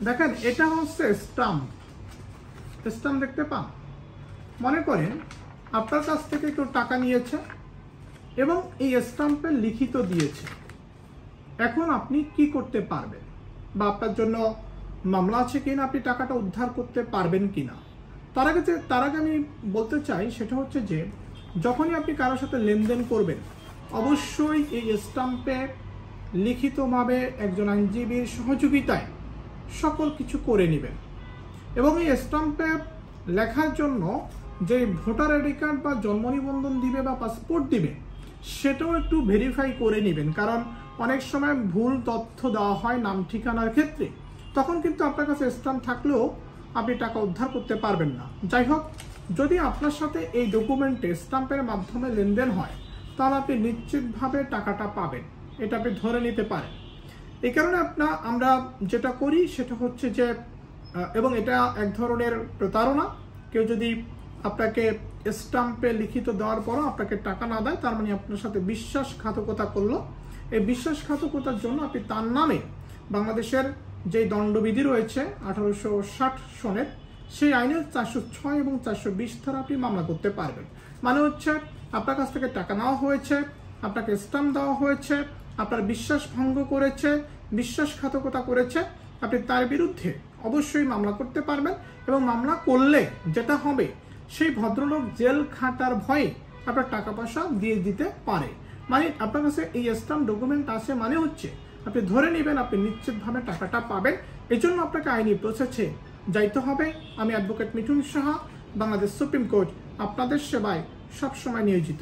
দেখেন এটা হচ্ছে স্টাম্প। স্টাম্প দেখতে পান? মনে করেন আপনার কাছ থেকে কেউ টাকা নিয়েছে এবং এই স্টাম্পে লিখিত দিয়েছে। এখন আপনি কি করতে পারবেন, বা আপনার জন্য মামলা আছে কিনা, আপনি টাকাটা উদ্ধার করতে পারবেন কিনা? তার আগে আমি বলতে চাই সেটা হচ্ছে যে যখনই আপনি কারোর সাথে লেনদেন করবেন অবশ্যই এই স্টাম্পে লিখিতভাবে একজন আইনজীবীর সহযোগিতায় সকল কিছু করে নেবেন। এবং এই স্টাম্পে লেখার জন্য যে ভোটার আইডি কার্ড বা জন্ম নিবন্ধন দিবে বা পাসপোর্ট দিবে সেটাও একটু ভেরিফাই করে নেবেন, কারণ অনেক সময় ভুল তথ্য দেওয়া হয় নাম ঠিকানার ক্ষেত্রে। তখন কিন্তু আপনার কাছে স্টাম্প থাকলেও আপনি টাকা উদ্ধার করতে পারবেন না। যাই হোক, যদি আপনার সাথে এই ডকুমেন্টে স্টাম্পের মাধ্যমে লেনদেন হয় তাহলে আপনি নিশ্চিতভাবে টাকাটা পাবেন, এটা আপনি ধরে নিতে পারেন। এই কারণে আমরা যেটা করি সেটা হচ্ছে যে, এবং এটা এক ধরনের প্রতারণা, কেউ যদি আপনাকে স্টাম্পে লিখিত দেওয়ার পরও আপনাকে টাকা না দেয় তার মানে আপনার সাথে বিশ্বাসঘাতকতা করলো। এই বিশ্বাসঘাতকতার জন্য আপনি তার নামে বাংলাদেশের যে দণ্ডবিধি রয়েছে 1860 সনের সেই আইনের 406 এবং 420 ধারা আপনি মামলা করতে পারবেন। মানে হচ্ছে আপনার কাছ থেকে টাকা নেওয়া হয়েছে, আপনাকে স্টাম্প দেওয়া হয়েছে, আপনার বিশ্বাস ভঙ্গ করেছে, বিশ্বাসঘাতকতা করেছে, আপনি তার বিরুদ্ধে অবশ্যই মামলা করতে পারবেন। এবং মামলা করলে যেটা হবে, সেই ভদ্রলোক জেল খাটার ভয়ে আপনার টাকা পয়সা দিয়ে দিতে পারে। মানে আপনার কাছে এই স্টাম্প ডকুমেন্ট আছে মানে হচ্ছে আপনি ধরে নেবেন আপনি নিশ্চিতভাবে টাকাটা পাবেন। এই জন্য আপনাকে আইনি প্রসেসে যাইতে হবে। আমি advocate Mithun Saha, Bangladesh supreme court, আপনাদের সেবায় সবসময় নিয়োজিত।